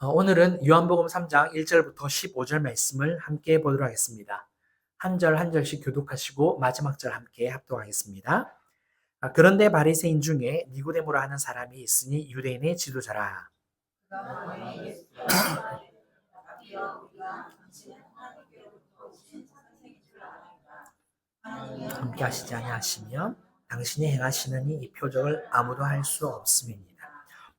오늘은 요한복음 3장 1절부터 15절 말씀을 함께 보도록 하겠습니다. 한 절 한 절씩 교독하시고 마지막 절 함께 합독하겠습니다. 그런데 바리새인 중에 니고데모라 하는 사람이 있으니 유대인의 지도자라. 함께 하시지 아니하시면 당신이 행하시는 이 표적을 아무도 할 수 없음이니라.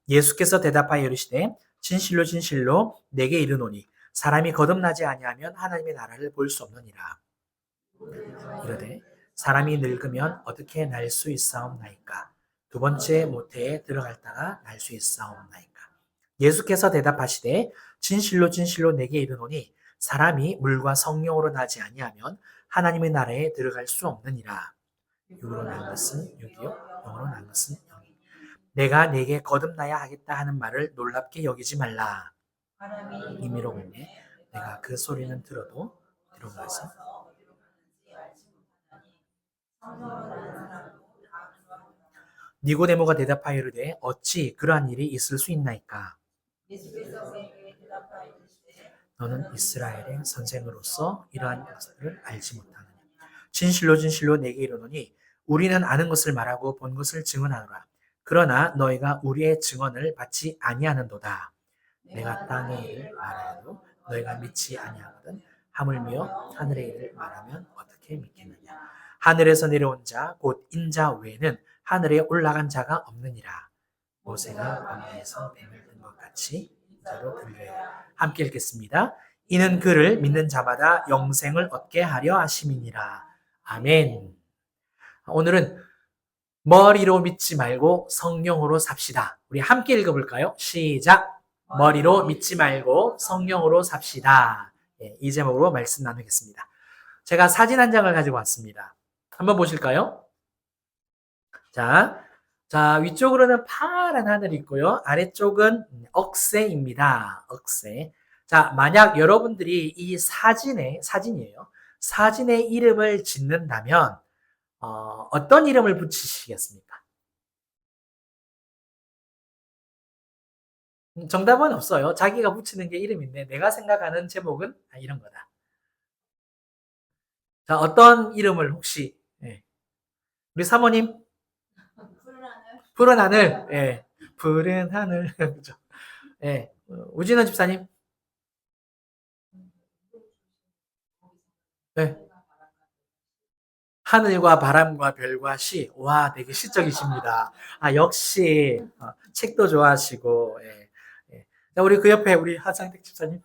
예수께서 대답하여 이르시되 진실로 진실로 내게 이르노니 사람이 거듭나지 아니하면 하나님의 나라를 볼 수 없느니라. 이르되 사람이 늙으면 어떻게 날 수 있사옵나이까? 두 번째 모태에 들어갈다가 날 수 있사옵나이까? 예수께서 대답하시되 진실로 진실로 내게 이르노니 사람이 물과 성령으로 나지 아니하면 하나님의 나라에 들어갈 수 없느니라. 육으로 난 것은 육이요 영으로 난 것은 영이. 내가 네게 거듭나야 하겠다 하는 말을 놀랍게 여기지 말라. 임의로 보매 내가 그 소리는 들어도 들어가서 니고데모가 대답하여 이르되 어찌 그러한 일이 있을 수 있나이까? 너는 이스라엘의 선생으로서 이러한 것들을 알지 못하느냐? 진실로 진실로 내게 이르노니 우리는 아는 것을 말하고 본 것을 증언하노라. 그러나 너희가 우리의 증언을 받지 아니하는도다. 내가 땅의 일을 말하여도 너희가 믿지 아니하거든 하물며 하늘의 일을 말하면 어떻게 믿겠느냐? 하늘에서 내려온 자 곧 인자 외에는 하늘에 올라간 자가 없느니라. 모세가 광야에서 뱀을 든 것 같이 인자로 들려요. 함께 읽겠습니다. 이는 그를 믿는 자마다 영생을 얻게 하려 하심이니라. 아멘. 오늘은 머리로 믿지 말고 성령으로 삽시다. 우리 함께 읽어볼까요? 시작. 머리로 믿지 말고 성령으로 삽시다. 이 제목으로 말씀 나누겠습니다. 제가 사진 한 장을 가지고 왔습니다. 한번 보실까요? 자, 위쪽으로는 파란 하늘이 있고요. 아래쪽은 억새입니다. 억새. 자, 만약 여러분들이 이 사진이에요. 사진에 이름을 짓는다면, 어떤 이름을 붙이시겠습니까? 정답은 없어요. 자기가 붙이는 게 이름인데, 내가 생각하는 제목은 이런 거다. 자, 어떤 이름을 혹시, 우리 사모님? 푸른 하늘. 예. 푸른 하늘. 그죠. 예. 우진원 집사님? 네. 하늘과 바람과 별과 시. 와, 되게 시적이십니다. 역시, 책도 좋아하시고, 예. 예. 자, 우리 그 옆에 우리 하상택 집사님?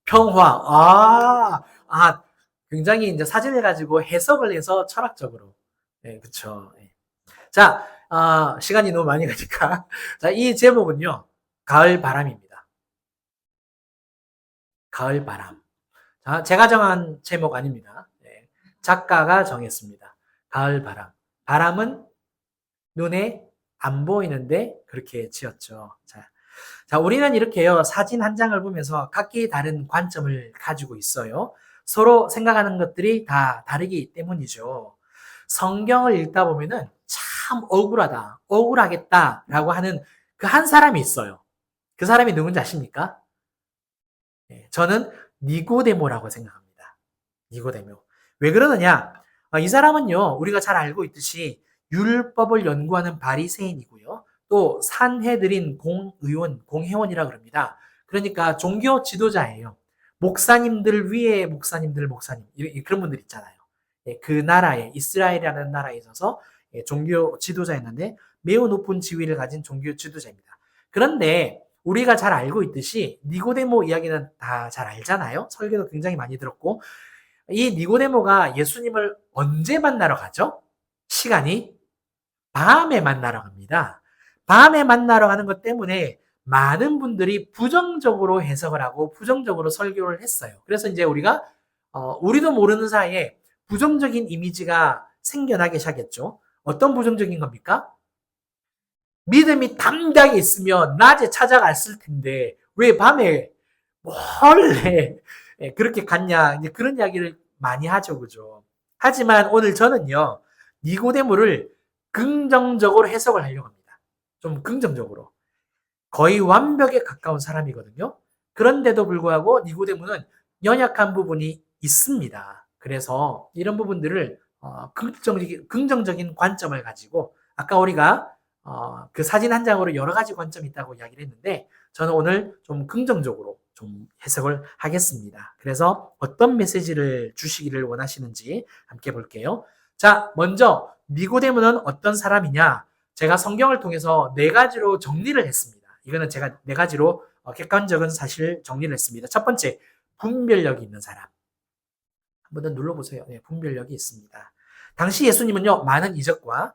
평화. 굉장히 이제 사진을 가지고 해석을 해서 철학적으로. 예, 그쵸. 예. 자, 시간이 너무 많이 가니까. 자, 이 제목은요, 가을 바람입니다. 가을 바람. 자, 제가 정한 제목 아닙니다. 네. 작가가 정했습니다. 가을 바람. 바람은 눈에 안 보이는데 그렇게 지었죠. 자, 우리는 이렇게요. 사진 한 장을 보면서 각기 다른 관점을 가지고 있어요. 서로 생각하는 것들이 다 다르기 때문이죠. 성경을 읽다 보면은 참 억울하겠다라고 하는 그 한 사람이 있어요. 그 사람이 누군지 아십니까? 네, 저는 니고데모라고 생각합니다. 니고데모. 왜 그러느냐? 이 사람은요, 우리가 잘 알고 있듯이 율법을 연구하는 바리새인이고요. 또 산헤드린 공의원, 공회원이라 그럽니다. 그러니까 종교 지도자예요. 목사님들 위에 목사님, 그런 분들 있잖아요. 그 나라에, 이스라엘이라는 나라에 있어서 종교 지도자였는데 매우 높은 지위를 가진 종교 지도자입니다. 그런데 우리가 잘 알고 있듯이 니고데모 이야기는 다 잘 알잖아요. 설교도 굉장히 많이 들었고 이 니고데모가 예수님을 언제 만나러 가죠? 시간이 밤에 만나러 갑니다. 밤에 만나러 가는 것 때문에 많은 분들이 부정적으로 해석을 하고 부정적으로 설교를 했어요. 그래서 이제 우리가 우리도 모르는 사이에 부정적인 이미지가 생겨나기 시작했죠. 어떤 부정적인 겁니까? 믿음이 담대하게 있으면 낮에 찾아갔을 텐데 왜 밤에 몰래 그렇게 갔냐 이제 그런 이야기를 많이 하죠, 그죠? 하지만 오늘 저는요 니고데모를 긍정적으로 해석을 하려고 합니다. 좀 긍정적으로. 거의 완벽에 가까운 사람이거든요. 그런데도 불구하고 니고데모는 연약한 부분이 있습니다. 그래서 이런 부분들을 긍정적인 관점을 가지고 아까 우리가 그 사진 한 장으로 여러 가지 관점이 있다고 이야기를 했는데 저는 오늘 좀 긍정적으로 좀 해석을 하겠습니다. 그래서 어떤 메시지를 주시기를 원하시는지 함께 볼게요. 자, 먼저 니고데모는 어떤 사람이냐? 제가 성경을 통해서 네 가지로 정리를 했습니다. 이거는 제가 네 가지로 객관적인 사실 정리를 했습니다. 첫 번째, 분별력이 있는 사람. 한번 더 눌러보세요. 네, 분별력이 있습니다. 당시 예수님은요, 많은 이적과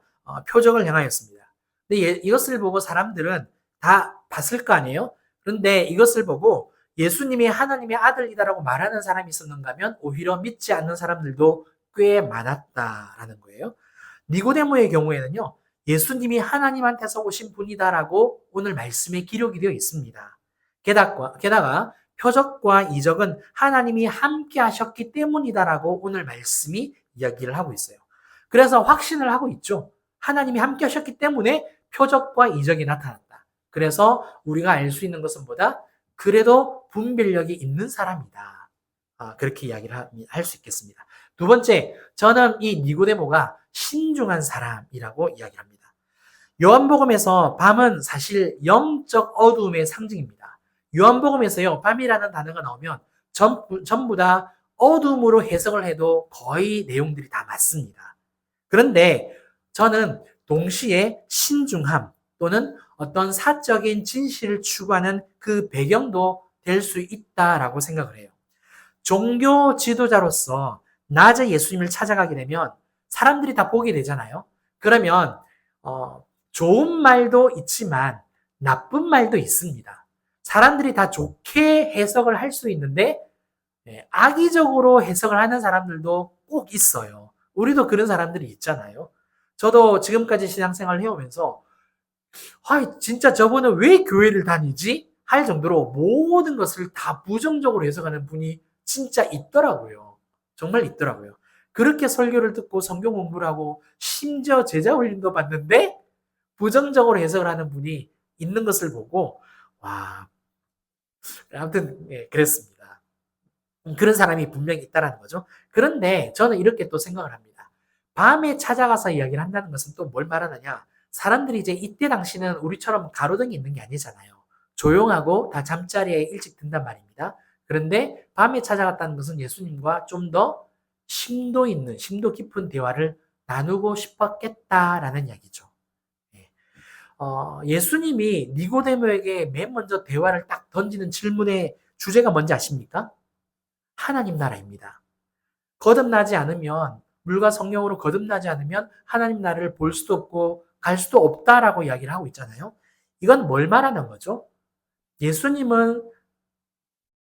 표적을 행하였습니다. 근데 이것을 보고 사람들은 다 봤을 거 아니에요? 그런데 이것을 보고 예수님이 하나님의 아들이다라고 말하는 사람이 있었는가 하면 오히려 믿지 않는 사람들도 꽤 많았다라는 거예요. 니고데모의 경우에는요, 예수님이 하나님한테서 오신 분이다라고 오늘 말씀에 기록이 되어 있습니다. 게다가 표적과 이적은 하나님이 함께 하셨기 때문이다라고 오늘 말씀이 이야기를 하고 있어요. 그래서 확신을 하고 있죠. 하나님이 함께 하셨기 때문에 표적과 이적이 나타났다. 그래서 우리가 알 수 있는 것은 뭐다? 그래도 분별력이 있는 사람이다. 그렇게 이야기를 할 수 있겠습니다. 두 번째, 저는 이 니고데모가 신중한 사람이라고 이야기합니다. 요한복음에서 밤은 사실 영적 어두움의 상징입니다. 요한복음에서요, 밤이라는 단어가 나오면 전부 다 어둠으로 해석을 해도 거의 내용들이 다 맞습니다. 그런데 저는 동시에 신중함 또는 어떤 사적인 진실을 추구하는 그 배경도 될 수 있다라고 생각을 해요. 종교 지도자로서 낮에 예수님을 찾아가게 되면 사람들이 다 보게 되잖아요. 그러면 좋은 말도 있지만 나쁜 말도 있습니다. 사람들이 다 좋게 해석을 할 수 있는데 악의적으로 해석을 하는 사람들도 꼭 있어요. 우리도 그런 사람들이 있잖아요. 저도 지금까지 신앙생활을 해오면서 진짜 저분은 왜 교회를 다니지? 할 정도로 모든 것을 다 부정적으로 해석하는 분이 진짜 있더라고요. 정말 있더라고요. 그렇게 설교를 듣고 성경 공부를 하고 심지어 제자 훈련도 받는데 부정적으로 해석을 하는 분이 있는 것을 보고 와, 아무튼 그랬습니다. 그런 사람이 분명히 있다라는 거죠. 그런데 저는 이렇게 또 생각을 합니다. 밤에 찾아가서 이야기를 한다는 것은 또 뭘 말하느냐? 사람들이 이제 이때 당시는 우리처럼 가로등이 있는 게 아니잖아요. 조용하고 다 잠자리에 일찍 든단 말입니다. 그런데 밤에 찾아갔다는 것은 예수님과 좀 더 심도 있는, 심도 깊은 대화를 나누고 싶었겠다라는 이야기죠. 예수님이 니고데모에게 맨 먼저 대화를 딱 던지는 질문의 주제가 뭔지 아십니까? 하나님 나라입니다. 거듭나지 않으면, 물과 성령으로 거듭나지 않으면 하나님 나라를 볼 수도 없고 갈 수도 없다라고 이야기를 하고 있잖아요. 이건 뭘 말하는 거죠? 예수님은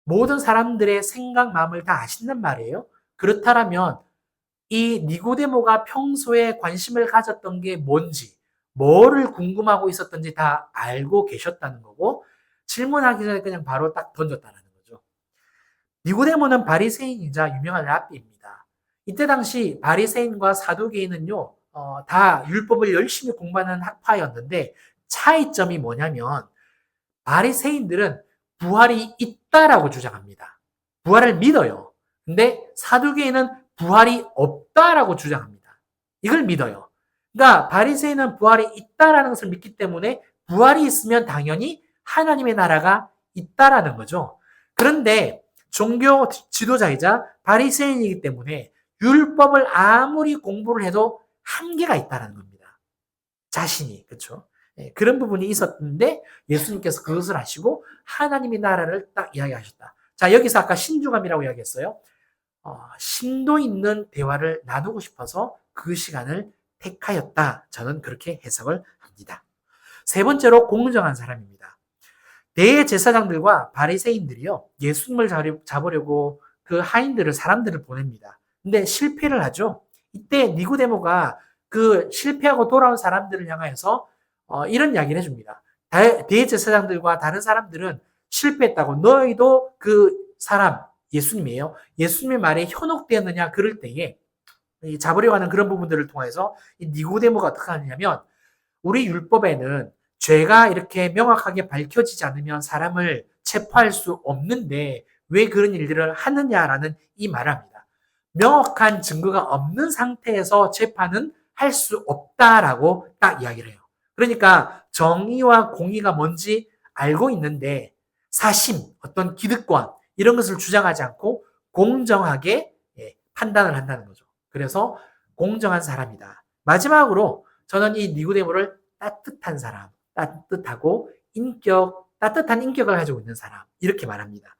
모든 사람들의 생각, 마음을 다 아신단 말이에요. 그렇다면 이 니고데모가 평소에 관심을 가졌던 게 뭔지, 뭐를 궁금하고 있었던지 다 알고 계셨다는 거고 질문하기 전에 그냥 바로 딱 던졌다는 거죠. 니고데모는 바리새인이자 유명한 랍비입니다. 이때 당시 바리새인과 사두개인은요, 다 율법을 열심히 공부하는 학파였는데 차이점이 뭐냐면 바리새인들은 부활이 있다라고 주장합니다. 부활을 믿어요. 근데 사두개인은 부활이 없다라고 주장합니다. 이걸 믿어요. 그러니까 바리새인은 부활이 있다라는 것을 믿기 때문에 부활이 있으면 당연히 하나님의 나라가 있다라는 거죠. 그런데 종교 지도자이자 바리새인이기 때문에 율법을 아무리 공부를 해도 한계가 있다는 겁니다. 자신이, 그렇죠? 그런 부분이 있었는데 예수님께서 그것을 아시고 하나님의 나라를 딱 이야기하셨다. 자, 여기서 아까 신중함이라고 이야기했어요. 심도 있는 대화를 나누고 싶어서 그 시간을 택하였다. 저는 그렇게 해석을 합니다. 세 번째로 공정한 사람입니다. 대제사장들과 바리새인들이요, 예수님을 잡으려고 그 하인들을, 사람들을 보냅니다. 근데 실패를 하죠. 이때 니고데모가 그 실패하고 돌아온 사람들을 향하여서 이런 이야기를 해줍니다. 대제사장들과 다른 사람들은 실패했다고, 너희도 그 사람 예수님이에요. 예수님의 말에 현혹되었느냐 그럴 때에 잡으려고 하는 그런 부분들을 통해서 이 니고데모가 어떻게 하느냐면 우리 율법에는 죄가 이렇게 명확하게 밝혀지지 않으면 사람을 체포할 수 없는데 왜 그런 일들을 하느냐라는 이 말을 합니다. 명확한 증거가 없는 상태에서 재판은 할 수 없다라고 딱 이야기를 해요. 그러니까 정의와 공의가 뭔지 알고 있는데 사심, 어떤 기득권 이런 것을 주장하지 않고 공정하게 판단을 한다는 거죠. 그래서 공정한 사람이다. 마지막으로 저는 이 니고데모를 따뜻한 사람, 따뜻하고 따뜻한 인격을 가지고 있는 사람 이렇게 말합니다.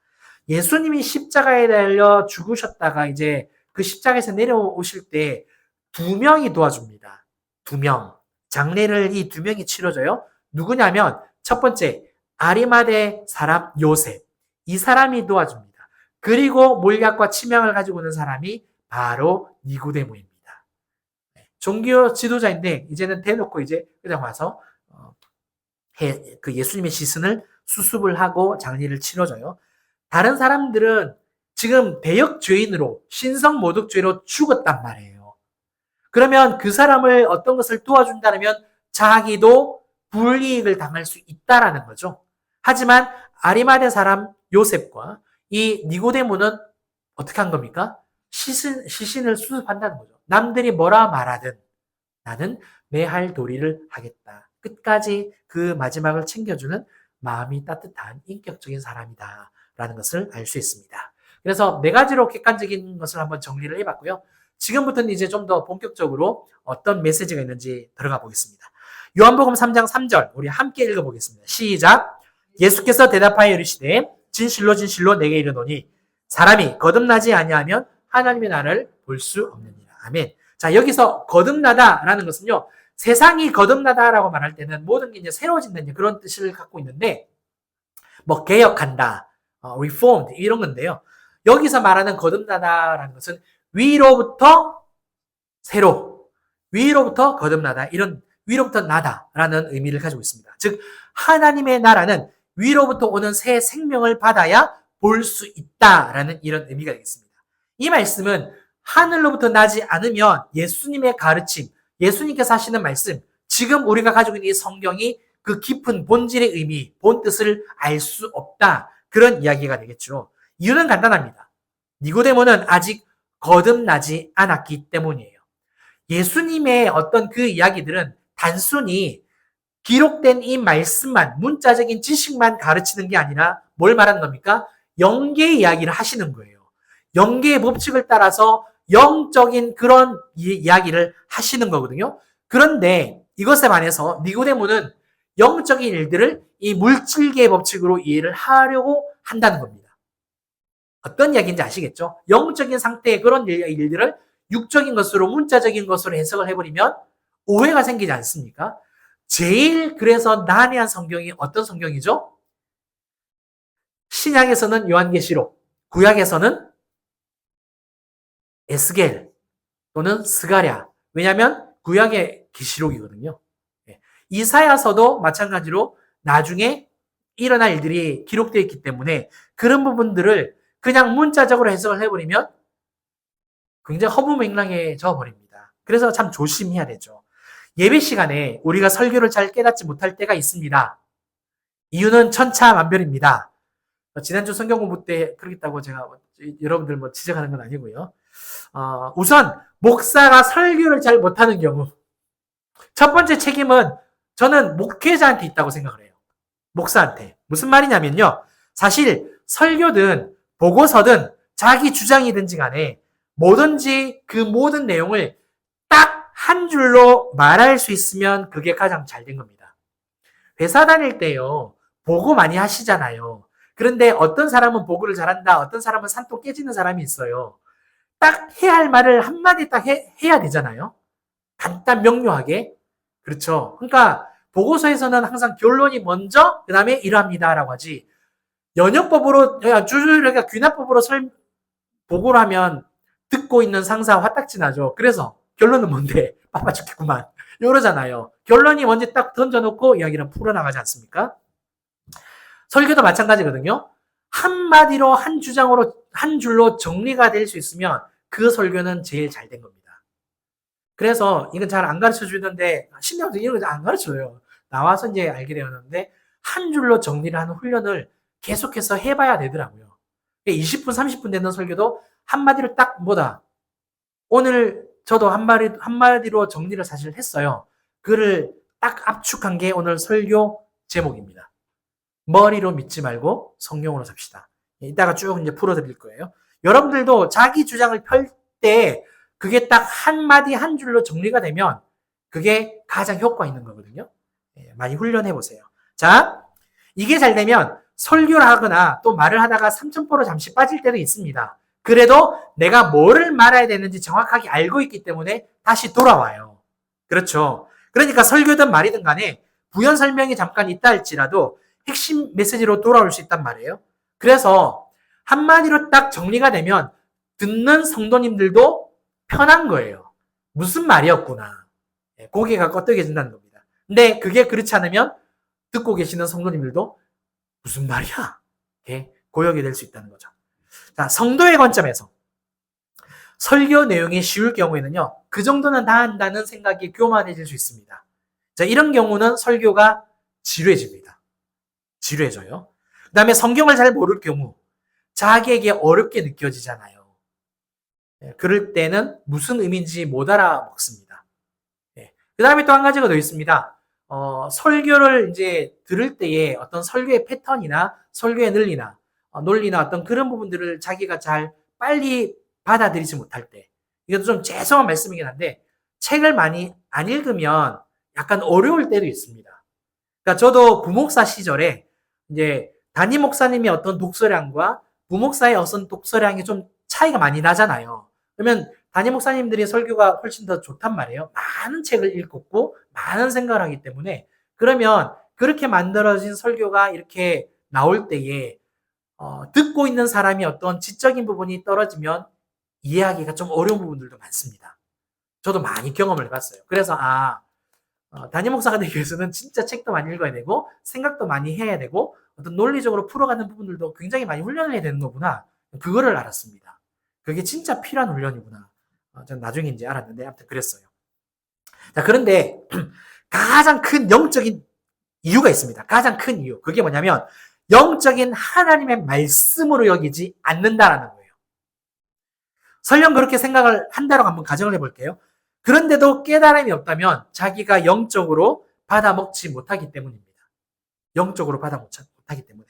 예수님이 십자가에 달려 죽으셨다가 이제 그 십자가에서 내려오실 때 2명이 도와줍니다. 2명. 장례를 이 2명이 치러줘요. 누구냐면 첫 번째 아리마대 사람 요셉. 이 사람이 도와줍니다. 그리고 몰약과 치명을 가지고 있는 사람이 바로 니고데모입니다. 종교 지도자인데 이제는 대놓고 이제 그냥 와서 그 예수님의 시신을 수습을 하고 장례를 치러줘요. 다른 사람들은 지금 대역 죄인으로 신성 모독죄로 죽었단 말이에요. 그러면 그 사람을 어떤 것을 도와준다면 자기도 불이익을 당할 수 있다라는 거죠. 하지만 아리마대 사람 요셉과 이 니고데모는 어떻게 한 겁니까? 시신을 수습한다는 거죠. 남들이 뭐라 말하든 나는 내 할 도리를 하겠다. 끝까지 그 마지막을 챙겨주는 마음이 따뜻한 인격적인 사람이다. 라는 것을 알 수 있습니다. 그래서 4가지로 객관적인 것을 한번 정리를 해봤고요. 지금부터는 이제 좀 더 본격적으로 어떤 메시지가 있는지 들어가 보겠습니다. 요한복음 3장 3절 우리 함께 읽어보겠습니다. 시작. 예수께서 대답하여 이르시되 진실로 진실로 내게 이르노니 사람이 거듭나지 아니하면 하나님의 나라를 볼 수 없느니라. 아멘. 자, 여기서 거듭나다라는 것은요. 세상이 거듭나다라고 말할 때는 모든 게 이제 새로워진다는 그런 뜻을 갖고 있는데 뭐 개혁한다, reformed 이런 건데요. 여기서 말하는 거듭나다라는 것은 위로부터 새로, 위로부터 거듭나다 이런 위로부터 나다라는 의미를 가지고 있습니다. 즉 하나님의 나라는 위로부터 오는 새 생명을 받아야 볼 수 있다라는 이런 의미가 되겠습니다. 이 말씀은 하늘로부터 나지 않으면 예수님의 가르침, 예수님께서 하시는 말씀, 지금 우리가 가지고 있는 이 성경이 그 깊은 본질의 의미, 본뜻을 알 수 없다. 그런 이야기가 되겠죠. 이유는 간단합니다. 니고데모는 아직 거듭나지 않았기 때문이에요. 예수님의 어떤 그 이야기들은 단순히 기록된 이 말씀만, 문자적인 지식만 가르치는 게 아니라 뭘 말하는 겁니까? 영계의 이야기를 하시는 거예요. 영계의 법칙을 따라서 영적인 그런 이야기를 하시는 거거든요. 그런데 이것에 반해서 니고데모는 영적인 일들을 이 물질계의 법칙으로 이해를 하려고 한다는 겁니다. 어떤 이야기인지 아시겠죠? 영적인 상태의 그런 일들을 육적인 것으로 문자적인 것으로 해석을 해버리면 오해가 생기지 않습니까? 제일 그래서 난해한 성경이 어떤 성경이죠? 신약에서는 요한계시록, 구약에서는 에스겔 또는 스가랴. 왜냐하면 구약의 계시록이거든요. 이사야서도 마찬가지로 나중에 일어날 일들이 기록되어 있기 때문에 그런 부분들을 그냥 문자적으로 해석을 해버리면 굉장히 허무맹랑해져 버립니다. 그래서 참 조심해야 되죠. 예배 시간에 우리가 설교를 잘 깨닫지 못할 때가 있습니다. 이유는 천차만별입니다. 지난주 성경 공부 때 그러겠다고 제가 여러분들 뭐 지적하는 건 아니고요. 우선 목사가 설교를 잘 못하는 경우 첫 번째 책임은 저는 목회자한테 있다고 생각을 해요. 목사한테. 무슨 말이냐면요. 사실 설교든 보고서든 자기 주장이든지 간에 뭐든지 그 모든 내용을 딱 한 줄로 말할 수 있으면 그게 가장 잘 된 겁니다. 회사 다닐 때요. 보고 많이 하시잖아요. 그런데 어떤 사람은 보고를 잘한다. 어떤 사람은 산또 깨지는 사람이 있어요. 딱 해야 할 말을 한마디 딱 해야 되잖아요. 간단 명료하게. 그렇죠. 그러니까 보고서에서는 항상 결론이 먼저 그 다음에 이러합니다라고 하지. 연역법으로 주주가 귀납법으로 보고를 하면 듣고 있는 상사 화딱지 나죠. 그래서 결론은 뭔데? 바빠 죽겠구만. 이러잖아요. 결론이 먼저 딱 던져놓고 이야기를 풀어나가지 않습니까? 설교도 마찬가지거든요. 한마디로 한 주장으로 한 줄로 정리가 될 수 있으면 그 설교는 제일 잘 된 겁니다. 그래서 이건 잘 안 가르쳐 주는데 신학도 이런 거 안 가르쳐줘요. 나와서 이제 알게 되었는데 한 줄로 정리를 하는 훈련을 계속해서 해봐야 되더라고요. 20분, 30분 되는 설교도 한마디로 딱 뭐다. 오늘 저도 한마디로 정리를 사실 했어요. 그를 딱 압축한 게 오늘 설교 제목입니다. 머리로 믿지 말고 성령으로 삽시다. 이따가 쭉 이제 풀어드릴 거예요. 여러분들도 자기 주장을 펼 때 그게 딱 한마디 한 줄로 정리가 되면 그게 가장 효과 있는 거거든요. 많이 훈련해 보세요. 자, 이게 잘 되면 설교를 하거나 또 말을 하다가 삼천포로 잠시 빠질 때도 있습니다. 그래도 내가 뭐를 말해야 되는지 정확하게 알고 있기 때문에 다시 돌아와요. 그렇죠. 그러니까 설교든 말이든 간에 부연 설명이 잠깐 있다 할지라도 핵심 메시지로 돌아올 수 있단 말이에요. 그래서 한마디로 딱 정리가 되면 듣는 성도님들도 편한 거예요. 무슨 말이었구나. 고개가 끄덕여진다는 겁니다. 근데 그게 그렇지 않으면 듣고 계시는 성도님들도 무슨 말이야? 이렇게 고역이 될 수 있다는 거죠. 자, 성도의 관점에서 설교 내용이 쉬울 경우에는요, 그 정도는 다 한다는 생각이 교만해질 수 있습니다. 자, 이런 경우는 설교가 지루해집니다. 지루해져요. 그 다음에 성경을 잘 모를 경우, 자기에게 어렵게 느껴지잖아요. 그럴 때는 무슨 의미인지 못 알아먹습니다. 그 다음에 또 한 가지가 더 있습니다. 설교를 이제 들을 때에 어떤 설교의 패턴이나 설교의 논리나 어떤 그런 부분들을 자기가 잘 빨리 받아들이지 못할 때, 이것도 좀 죄송한 말씀이긴 한데, 책을 많이 안 읽으면 약간 어려울 때도 있습니다. 그러니까 저도 부목사 시절에 이제 담임 목사님의 어떤 독서량과 부목사의 어떤 독서량이 좀 차이가 많이 나잖아요. 그러면 담임 목사님들이 설교가 훨씬 더 좋단 말이에요. 많은 책을 읽었고 많은 생각을 하기 때문에, 그러면 그렇게 만들어진 설교가 이렇게 나올 때에 듣고 있는 사람이 어떤 지적인 부분이 떨어지면 이해하기가 좀 어려운 부분들도 많습니다. 저도 많이 경험을 해봤어요. 그래서 담임 목사가 되기 위해서는 진짜 책도 많이 읽어야 되고 생각도 많이 해야 되고 어떤 논리적으로 풀어가는 부분들도 굉장히 많이 훈련을 해야 되는 거구나. 그거를 알았습니다. 그게 진짜 필요한 훈련이구나. 저는 나중에 이제 알았는데 아무튼 그랬어요. 자, 그런데 가장 큰 영적인 이유가 있습니다. 가장 큰 이유. 그게 뭐냐면 영적인 하나님의 말씀으로 여기지 않는다라는 거예요. 설령 그렇게 생각을 한다고 한번 가정을 해볼게요. 그런데도 깨달음이 없다면 자기가 영적으로 받아먹지 못하기 때문입니다. 영적으로 받아먹지 때문에.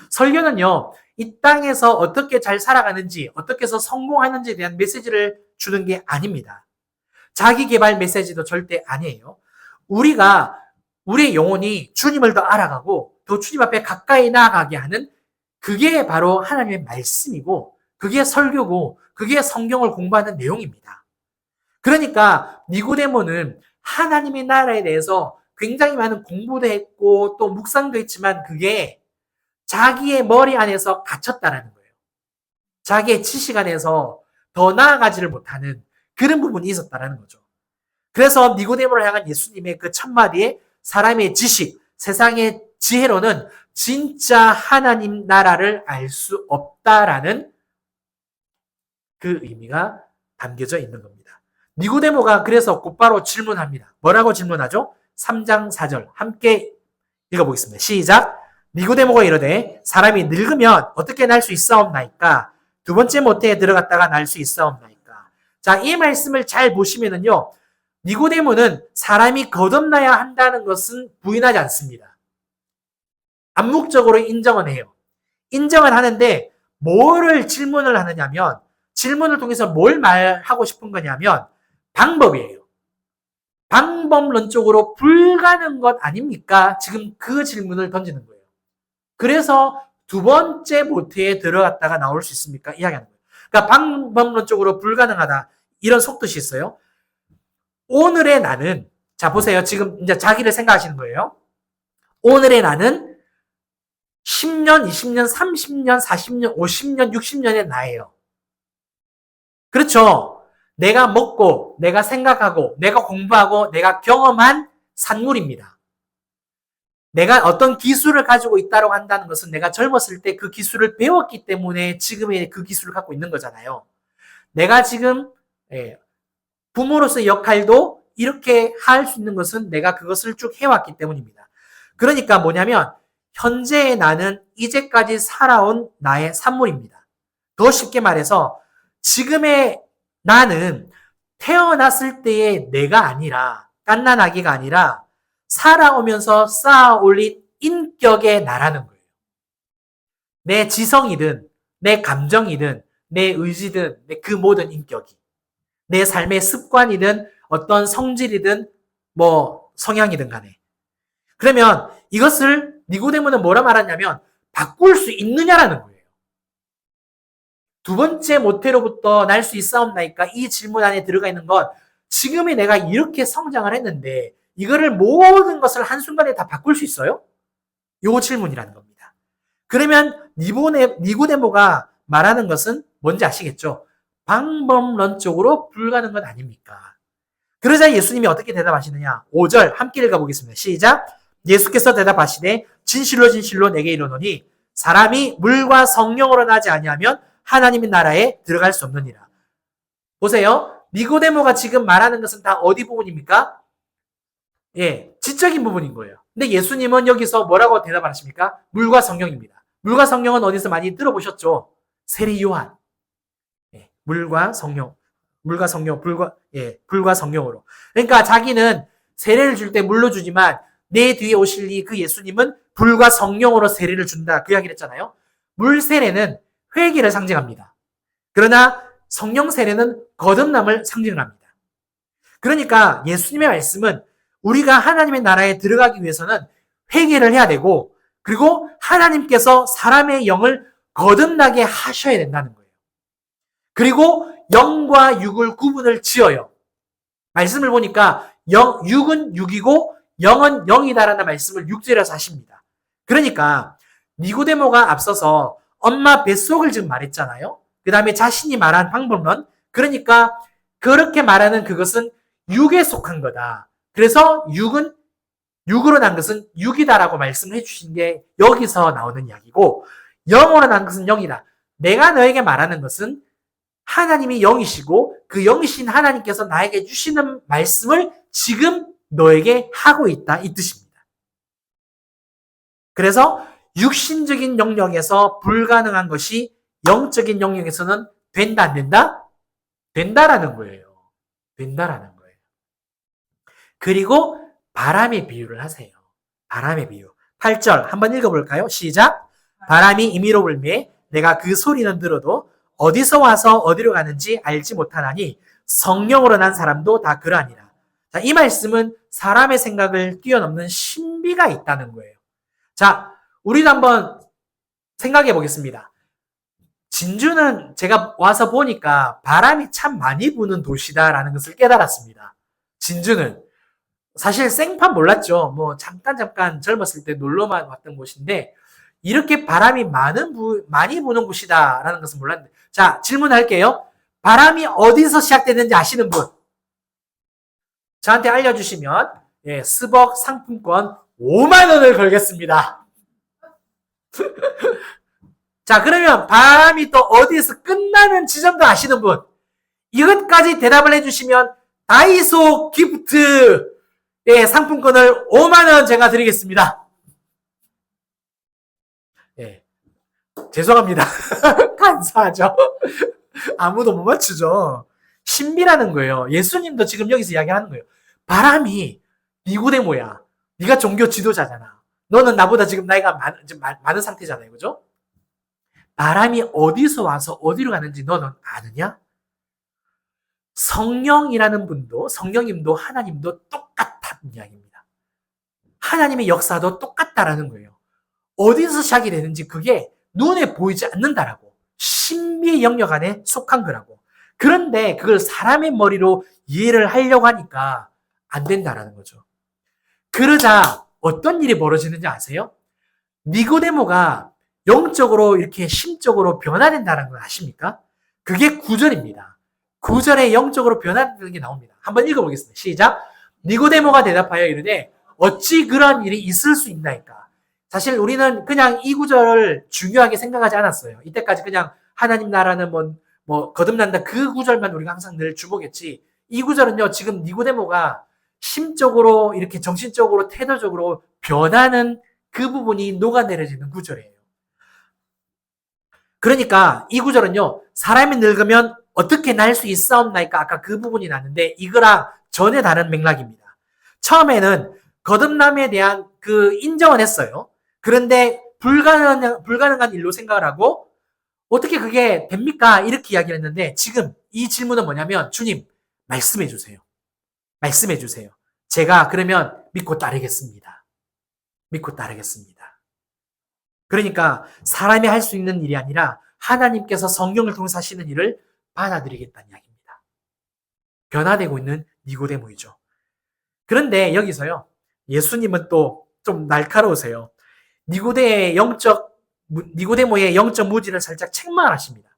설교는요, 이 땅에서 어떻게 잘 살아가는지, 어떻게 해서 성공하는지에 대한 메시지를 주는 게 아닙니다. 자기 개발 메시지도 절대 아니에요. 우리의 영혼이 주님을 더 알아가고 더 주님 앞에 가까이 나아가게 하는 그게 바로 하나님의 말씀이고 그게 설교고 그게 성경을 공부하는 내용입니다. 그러니까 니고데모는 하나님의 나라에 대해서 굉장히 많은 공부도 했고 또 묵상도 했지만 그게 자기의 머리 안에서 갇혔다라는 거예요. 자기의 지식 안에서 더 나아가지를 못하는 그런 부분이 있었다라는 거죠. 그래서 니고데모를 향한 예수님의 그 첫마디의 사람의 지식, 세상의 지혜로는 진짜 하나님 나라를 알 수 없다라는 그 의미가 담겨져 있는 겁니다. 니고데모가 그래서 곧바로 질문합니다. 뭐라고 질문하죠? 3장 4절 함께 읽어보겠습니다. 시작! 니고데모가 이르되 사람이 늙으면 어떻게 날 수 있사옵나이까? 두 번째 모태에 들어갔다가 날 수 있사옵나이까? 자, 이 말씀을 잘 보시면은요, 니고데모는 사람이 거듭나야 한다는 것은 부인하지 않습니다. 암묵적으로 인정은 해요. 인정은 하는데 뭐를 질문을 하느냐면 질문을 통해서 뭘 말하고 싶은 거냐면 방법이에요. 방법론적으로 불가능한 것 아닙니까? 지금 그 질문을 던지는 거예요. 그래서 두 번째 모태에 들어갔다가 나올 수 있습니까? 이야기하는 거예요. 그러니까 방법론적으로 불가능하다. 이런 속뜻이 있어요. 오늘의 나는, 자, 보세요. 지금 이제 자기를 생각하시는 거예요. 오늘의 나는 10년, 20년, 30년, 40년, 50년, 60년의 나예요. 그렇죠. 내가 먹고, 내가 생각하고, 내가 공부하고, 내가 경험한 산물입니다. 내가 어떤 기술을 가지고 있다고 한다는 것은 내가 젊었을 때 그 기술을 배웠기 때문에 지금의 그 기술을 갖고 있는 거잖아요. 내가 지금 부모로서의 역할도 이렇게 할 수 있는 것은 내가 그것을 쭉 해왔기 때문입니다. 그러니까 뭐냐면 현재의 나는 이제까지 살아온 나의 산물입니다. 더 쉽게 말해서 지금의 나는 태어났을 때의 내가 아니라 갓난 아기가 아니라 살아오면서 쌓아 올린 인격의 나라는 거예요. 내 지성이든 내 감정이든 내 의지든 그 모든 인격이 내 삶의 습관이든 어떤 성질이든 뭐 성향이든 간에 그러면 이것을 니고데모는 뭐라 말하냐면 바꿀 수 있느냐라는 거예요. 두 번째 모태로부터 날 수 있사옵나이까 이 질문 안에 들어가 있는 건 지금의 내가 이렇게 성장을 했는데 이거를 모든 것을 한순간에 다 바꿀 수 있어요? 요 질문이라는 겁니다. 그러면 니고데모가 말하는 것은 뭔지 아시겠죠? 방법론적으로 불가능한 건 아닙니까? 그러자 예수님이 어떻게 대답하시느냐? 5절 함께 읽어보겠습니다. 시작! 예수께서 대답하시되 진실로 진실로 내게 이르노니 사람이 물과 성령으로 나지 아니하면 하나님의 나라에 들어갈 수 없느니라. 보세요. 니고데모가 지금 말하는 것은 다 어디 부분입니까? 예, 지적인 부분인 거예요. 근데 예수님은 여기서 뭐라고 대답을 하십니까? 물과 성령입니다. 물과 성령은 어디서 많이 들어보셨죠? 세례 요한. 예, 물과 성령, 불과 성령으로. 그러니까 자기는 세례를 줄 때 물로 주지만 내 뒤에 오실 이 그 예수님은 불과 성령으로 세례를 준다. 그 이야기를 했잖아요. 물 세례는 회개를 상징합니다. 그러나 성령 세례는 거듭남을 상징합니다. 그러니까 예수님의 말씀은 우리가 하나님의 나라에 들어가기 위해서는 회개를 해야 되고 그리고 하나님께서 사람의 영을 거듭나게 하셔야 된다는 거예요. 그리고 영과 육을 구분을 지어요. 말씀을 보니까 육은 육이고 영은 영이다라는 말씀을 6절에서 하십니다. 그러니까 니고데모가 앞서서 엄마 뱃속을 지금 말했잖아요. 그 다음에 자신이 말한 방법론. 그러니까 그렇게 말하는 그것은 육에 속한 거다. 그래서 육으로 난 것은 육이다라고 말씀을 해주신 게 여기서 나오는 이야기고 영으로 난 것은 영이다. 내가 너에게 말하는 것은 하나님이 영이시고 그 영이신 하나님께서 나에게 주시는 말씀을 지금 너에게 하고 있다. 이 뜻입니다. 그래서 육신적인 영역에서 불가능한 것이 영적인 영역에서는 된다, 안 된다? 된다라는 거예요. 된다라는 거예요. 그리고 바람의 비유를 하세요. 바람의 비유. 8절 한번 읽어볼까요? 시작. 바람이 임의로 불매 내가 그 소리는 들어도 어디서 와서 어디로 가는지 알지 못하나니 성령으로 난 사람도 다 그러하니라. 자, 이 말씀은 사람의 생각을 뛰어넘는 신비가 있다는 거예요. 자, 우리도 한번 생각해 보겠습니다. 진주는 제가 와서 보니까 바람이 참 많이 부는 도시다라는 것을 깨달았습니다. 진주는 사실 생판 몰랐죠. 뭐 잠깐 젊었을 때 놀러만 왔던 곳인데 이렇게 바람이 많이 부는 곳이다라는 것은 몰랐는데 자, 질문할게요. 바람이 어디서 시작되는지 아시는 분? 저한테 알려주시면 예, 스벅 상품권 5만 원을 걸겠습니다. 자, 그러면 바람이 또 어디에서 끝나는 지점도 아시는 분? 이것까지 대답을 해주시면 다이소 기프트 예, 상품권을 5만 원 제가 드리겠습니다. 예, 죄송합니다. 감사하죠. 아무도 못 맞추죠. 신비라는 거예요. 예수님도 지금 여기서 이야기하는 거예요. 바람이 니고데모야. 네가 종교 지도자잖아. 너는 나보다 지금 나이가 많은 상태잖아요. 그죠? 바람이 어디서 와서 어디로 가는지 너는 아느냐? 성령이라는 분도 성령님도 하나님도 똑같다는 이야기입니다. 하나님의 역사도 똑같다라는 거예요. 어디서 시작이 되는지 그게 눈에 보이지 않는다라고. 신비의 영역 안에 속한 거라고. 그런데 그걸 사람의 머리로 이해를 하려고 하니까 안 된다라는 거죠. 그러자 어떤 일이 벌어지는지 아세요? 니고데모가 영적으로 이렇게 심적으로 변화된다는 걸 아십니까? 그게 9절입니다. 9절에 영적으로 변화되는 게 나옵니다. 한번 읽어보겠습니다. 시작. 니고데모가 대답하여 이르되 어찌 그런 일이 있을 수 있나이까? 사실 우리는 그냥 이 구절을 중요하게 생각하지 않았어요. 이때까지 그냥 하나님 나라는 뭐 거듭난다 그 구절만 우리가 항상 늘 주목했지. 이 구절은요 지금 니고데모가 심적으로 이렇게 정신적으로 태도적으로 변하는 그 부분이 녹아내려지는 구절이에요. 그러니까 이 구절은요, 사람이 늙으면 어떻게 날 수 있사옵나이까? 아까 그 부분이 나는데 이거랑 전혀 다른 맥락입니다. 처음에는 거듭남에 대한 그 인정은 했어요. 그런데 불가능한 일로 생각을 하고 어떻게 그게 됩니까? 이렇게 이야기를 했는데 지금 이 질문은 뭐냐면 주님 말씀해 주세요. 말씀해 주세요. 제가 그러면 믿고 따르겠습니다. 믿고 따르겠습니다. 그러니까 사람이 할 수 있는 일이 아니라 하나님께서 성령을 통해서 하시는 일을 받아들이겠다는 이야기입니다. 변화되고 있는 니고데모이죠. 그런데 여기서요. 예수님은 또 좀 날카로우세요. 니고데모의 영적 무지를 살짝 책망하십니다.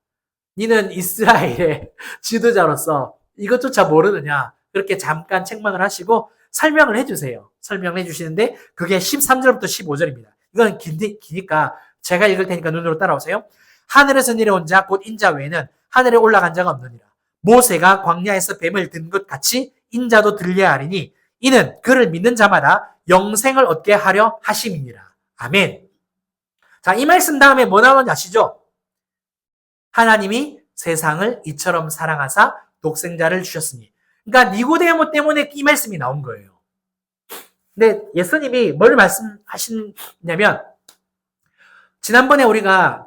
니는 이스라엘의 지도자로서 이것조차 모르느냐. 그렇게 잠깐 책망을 하시고 설명을 해주세요. 설명을 해주시는데 그게 13절부터 15절입니다. 이건 기니까 제가 읽을 테니까 눈으로 따라오세요. 하늘에서 내려온 자 곧 인자 외에는 하늘에 올라간 자가 없느니라. 모세가 광야에서 뱀을 든 것 같이 인자도 들려야 하리니 이는 그를 믿는 자마다 영생을 얻게 하려 하심이니라. 아멘. 자, 이 말씀 다음에 뭐 나오는지 아시죠? 하나님이 세상을 이처럼 사랑하사 독생자를 주셨으니. 그러니까 니고데모 때문에 이 말씀이 나온 거예요. 근데 예수님이 뭘 말씀하시냐면 지난번에 우리가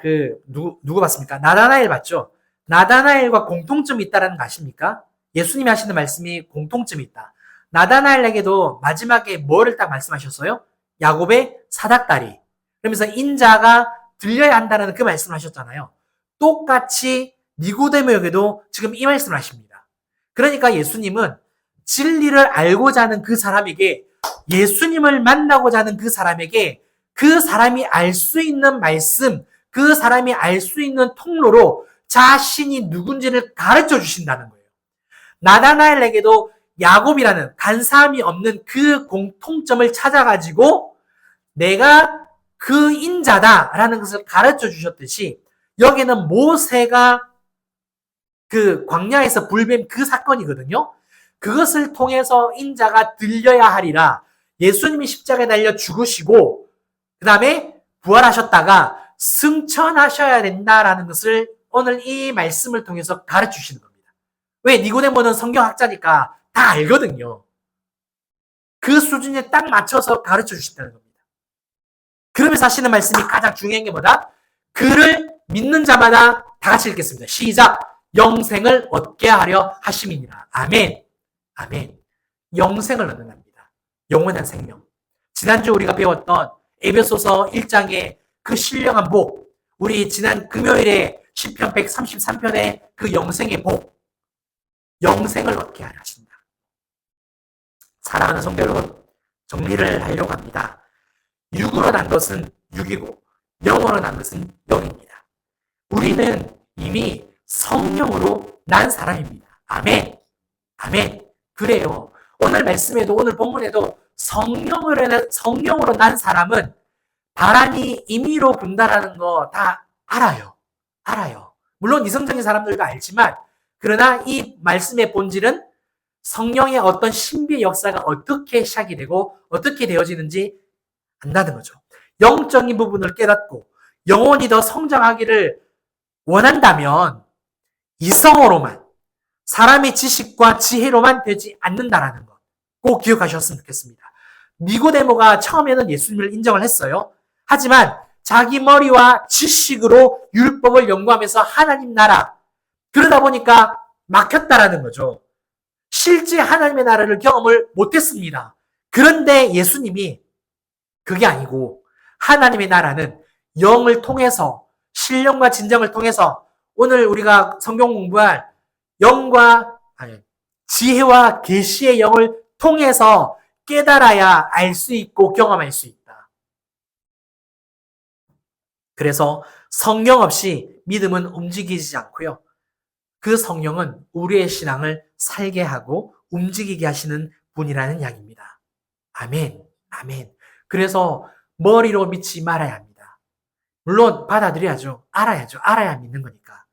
누구 봤습니까? 나다나엘 봤죠? 나다나엘과 공통점이 있다는 거 아십니까? 예수님이 하시는 말씀이 공통점이 있다. 나다나엘에게도 마지막에 뭐를 딱 말씀하셨어요? 야곱의 사닥다리. 그러면서 인자가 들려야 한다는 그 말씀을 하셨잖아요. 똑같이 니고데모에게도 지금 이 말씀을 하십니다. 그러니까 예수님은 진리를 알고자 하는 그 사람에게 예수님을 만나고자 하는 그 사람에게 그 사람이 알 수 있는 말씀, 그 사람이 알 수 있는 통로로 자신이 누군지를 가르쳐 주신다는 거예요. 나다나엘에게도 야곱이라는 간사함이 없는 그 공통점을 찾아가지고 내가 그 인자다라는 것을 가르쳐 주셨듯이 여기는 모세가 그 광야에서 불뱀 그 사건이거든요. 그것을 통해서 인자가 들려야 하리라. 예수님이 십자가에 달려 죽으시고 그 다음에 부활하셨다가 승천하셔야 된다라는 것을 오늘 이 말씀을 통해서 가르쳐 주시는 겁니다. 왜? 니고데모는 성경학자니까 다 알거든요. 그 수준에 딱 맞춰서 가르쳐 주신다는 겁니다. 그러면서 하시는 말씀이 가장 중요한 게 뭐다? 그를 믿는 자마다 다 같이 읽겠습니다. 시작! 영생을 얻게 하려 하심이니라. 아멘. 아멘. 영생을 얻는답니다. 영원한 생명. 지난주 우리가 배웠던 에베소서 1장의 그 신령한 복, 우리 지난 금요일에 시편 133편의 그 영생의 복, 영생을 얻게 하려 하신다. 사랑하는 성도 여러분, 정리를 하려고 합니다. 육으로 난 것은 육이고 영으로 난 것은 영입니다. 우리는 이미 성령으로 난 사람입니다. 아멘. 아멘. 그래요. 오늘 말씀에도 오늘 본문에도 성령으로 난 사람은 바람이 임의로 분다라는 거 다 알아요. 알아요. 물론 이성적인 사람들도 알지만 그러나 이 말씀의 본질은 성령의 어떤 신비의 역사가 어떻게 시작이 되고 어떻게 되어지는지 안다는 거죠. 영적인 부분을 깨닫고 영혼이 더 성장하기를 원한다면 이성으로만 사람의 지식과 지혜로만 되지 않는다라는 것 꼭 기억하셨으면 좋겠습니다. 니고데모가 처음에는 예수님을 인정을 했어요. 하지만 자기 머리와 지식으로 율법을 연구하면서 하나님 나라 그러다 보니까 막혔다라는 거죠. 실제 하나님의 나라를 경험을 못했습니다. 그런데 예수님이 그게 아니고 하나님의 나라는 영을 통해서 신령과 진정을 통해서 오늘 우리가 성경 공부할 지혜와 계시의 영을 통해서 깨달아야 알 수 있고 경험할 수 있다. 그래서 성령 없이 믿음은 움직이지 않고요. 그 성령은 우리의 신앙을 살게 하고 움직이게 하시는 분이라는 이야기입니다. 아멘. 아멘. 그래서 머리로 믿지 말아야 합니다. 물론 받아들여야죠. 알아야죠. 알아야 믿는 거니까.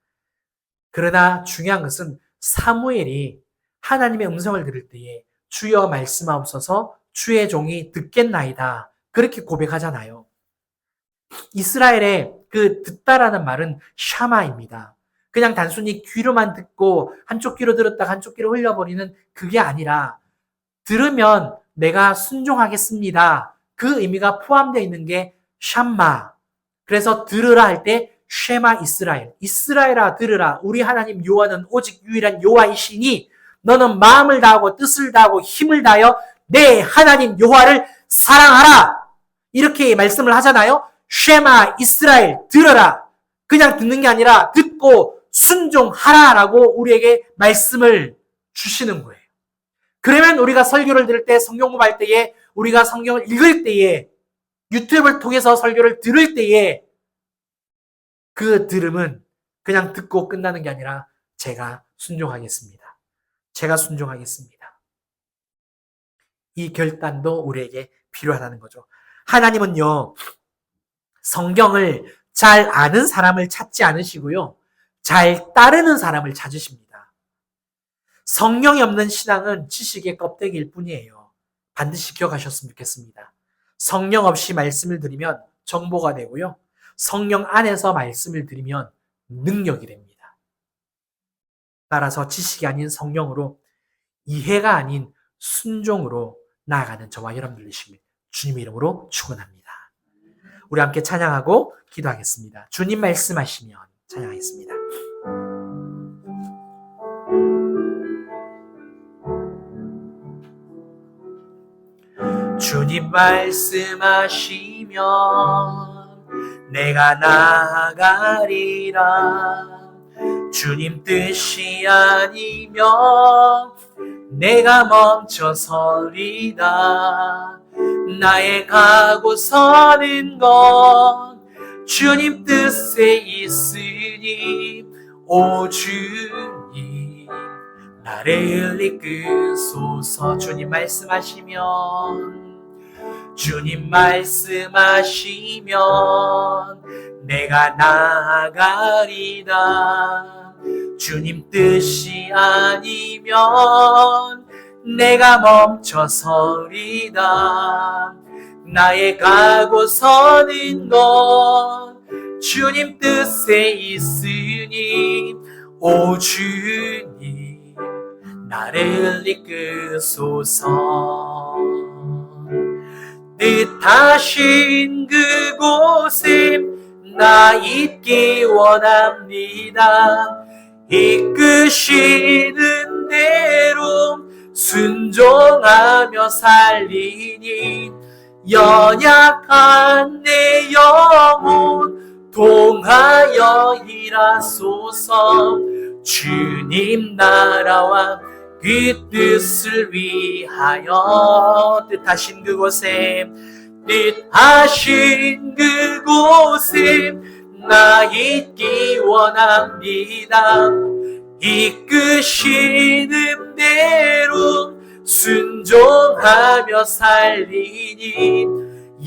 그러나 중요한 것은 사무엘이 하나님의 음성을 들을 때에 주여 말씀하옵소서 주의 종이 듣겠나이다. 그렇게 고백하잖아요. 이스라엘의 그 듣다라는 말은 샤마입니다. 그냥 단순히 귀로만 듣고 한쪽 귀로 들었다가 한쪽 귀로 흘려버리는 그게 아니라 들으면 내가 순종하겠습니다. 그 의미가 포함되어 있는 게 샴마. 그래서 들으라 할 때 쉐마 이스라엘. 이스라엘아 들으라. 우리 하나님 여호와는 오직 유일한 여호와이시니 너는 마음을 다하고 뜻을 다하고 힘을 다하여 내 하나님 여호와를 사랑하라. 이렇게 말씀을 하잖아요. 쉐마 이스라엘 들어라. 그냥 듣는 게 아니라 듣고 순종하라라고 우리에게 말씀을 주시는 거예요. 그러면 우리가 설교를 들을 때, 성경 공부할 때에, 우리가 성경을 읽을 때에, 유튜브를 통해서 설교를 들을 때에 그 들음은 그냥 듣고 끝나는 게 아니라 제가 순종하겠습니다. 제가 순종하겠습니다. 이 결단도 우리에게 필요하다는 거죠. 하나님은요, 성경을 잘 아는 사람을 찾지 않으시고요, 잘 따르는 사람을 찾으십니다. 성령이 없는 신앙은 지식의 껍데기일 뿐이에요. 반드시 기억하셨으면 좋겠습니다. 성령 없이 말씀을 드리면 정보가 되고요, 성령 안에서 말씀을 드리면 능력이 됩니다. 따라서 지식이 아닌 성령으로, 이해가 아닌 순종으로 나아가는 저와 여러분들 되시길 주님의 이름으로 축원합니다. 우리 함께 찬양하고 기도하겠습니다. 주님 말씀하시면 찬양하겠습니다. 주님 말씀하시면 내가 나아가리라. 주님 뜻이 아니면 내가 멈춰서리다. 나의 가고 서는 건 주님 뜻에 있으니 오 주님 나를 이끄소서. 주님 말씀하시면 내가 나아가리다. 주님 뜻이 아니면 내가 멈춰서리다. 나의 가고 서는 건 주님 뜻에 있으니 오 주님 나를 이끄소서. 뜻하신 그곳에 나 있기 원합니다. 이끄시는 대로 순종하며 살리니 연약한 내 영혼 동하여 일하소서. 주님 나라와 그 뜻을 위하여 뜻하신 그곳에 나 있기 원합니다. 이끄시는 대로 순종하며 살리니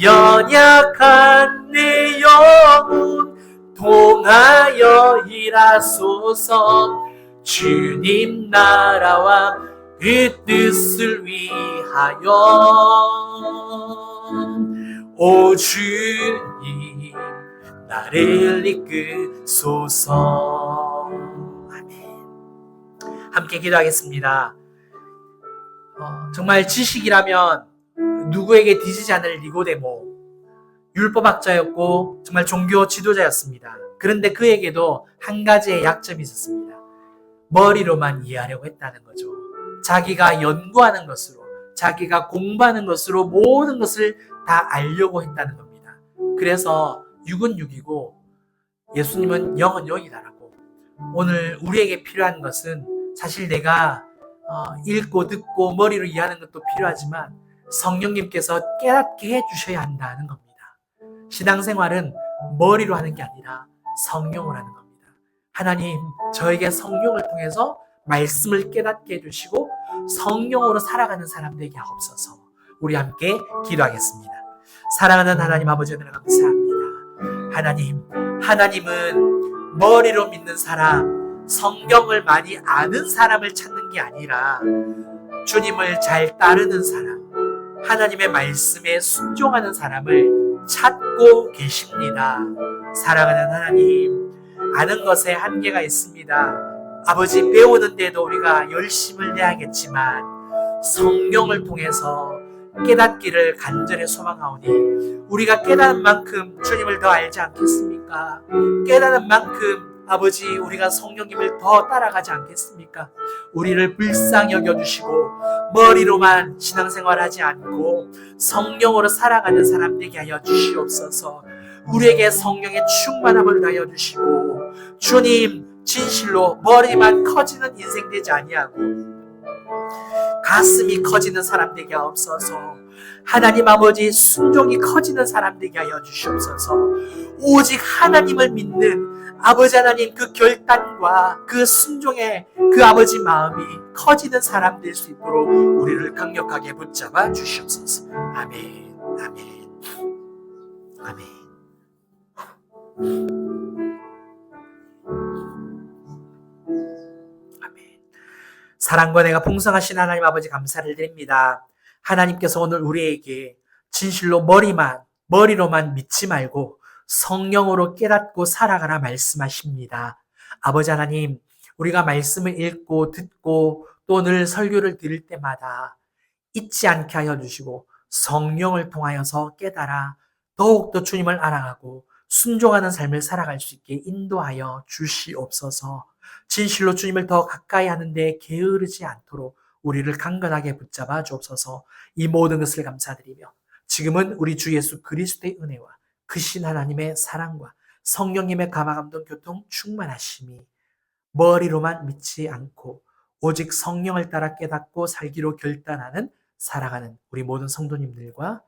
연약한 내 영혼 동하여 일하소서. 주님 나라와 그 뜻을 위하여 오 주님 나를 이끄소서. 아멘. 함께 기도하겠습니다. 정말 지식이라면 누구에게 뒤지지 않을 니고데모, 율법학자였고 정말 종교 지도자였습니다. 그런데 그에게도 한 가지의 약점이 있었습니다. 머리로만 이해하려고 했다는 거죠. 자기가 연구하는 것으로, 자기가 공부하는 것으로 모든 것을 다 알려고 했다는 겁니다. 그래서 육은 육이고 예수님은 영은 영이다라고. 오늘 우리에게 필요한 것은 사실 내가 읽고 듣고 머리로 이해하는 것도 필요하지만 성령님께서 깨닫게 해주셔야 한다는 겁니다. 신앙생활은 머리로 하는 게 아니라 성령으로 하는 겁니다. 하나님, 저에게 성령을 통해서 말씀을 깨닫게 해주시고 성령으로 살아가는 사람 되게 하옵소서. 우리 함께 기도하겠습니다. 사랑하는 하나님 아버지, 은혜를 감사합니다. 하나님은 머리로 믿는 사람, 성경을 많이 아는 사람을 찾는 게 아니라 주님을 잘 따르는 사람, 하나님의 말씀에 순종하는 사람을 찾고 계십니다. 사랑하는 하나님, 아는 것에 한계가 있습니다. 아버지, 배우는데도 우리가 열심을 내야겠지만 성령을 통해서 깨닫기를 간절히 소망하오니 우리가 깨닫는 만큼 주님을 더 알지 않겠습니까? 깨닫는 만큼 아버지, 우리가 성령님을 더 따라가지 않겠습니까? 우리를 불쌍히 여겨주시고 머리로만 신앙생활하지 않고 성령으로 살아가는 사람 되게 하여 주시옵소서. 우리에게 성령의 충만함을 다하여 주시고 주님, 진실로 머리만 커지는 인생 되지 아니하고 가슴이 커지는 사람 되게 하옵소서. 하나님 아버지, 순종이 커지는 사람 되게 하여 주시옵소서. 오직 하나님을 믿는 아버지 하나님, 그 결단과 그 순종의 그 아버지 마음이 커지는 사람 될 수 있도록 우리를 강력하게 붙잡아 주시옵소서. 아멘, 아멘, 아멘. 아멘. 사랑과 내가 풍성하신 하나님 아버지, 감사를 드립니다. 하나님께서 오늘 우리에게 진실로 머리로만 믿지 말고 성령으로 깨닫고 살아가라 말씀하십니다. 아버지 하나님, 우리가 말씀을 읽고 듣고 또 늘 설교를 들을 때마다 잊지 않게 하여 주시고 성령을 통하여서 깨달아 더욱더 주님을 알아가고 순종하는 삶을 살아갈 수 있게 인도하여 주시옵소서. 진실로 주님을 더 가까이 하는데 게으르지 않도록 우리를 강건하게 붙잡아 주옵소서. 이 모든 것을 감사드리며 지금은 우리 주 예수 그리스도의 은혜와 크신 하나님의 사랑과 성령님의 감화감동 교통 충만하심이 머리로만 믿지 않고 오직 성령을 따라 깨닫고 살기로 결단하는 살아가는 우리 모든 성도님들과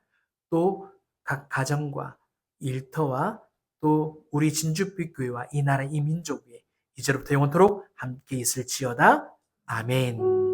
또 각 가정과 일터와 또 우리 진주빛 교회와 이 나라 이 민족 위에 이제로부터 영원토록 함께 있을지어다. 아멘.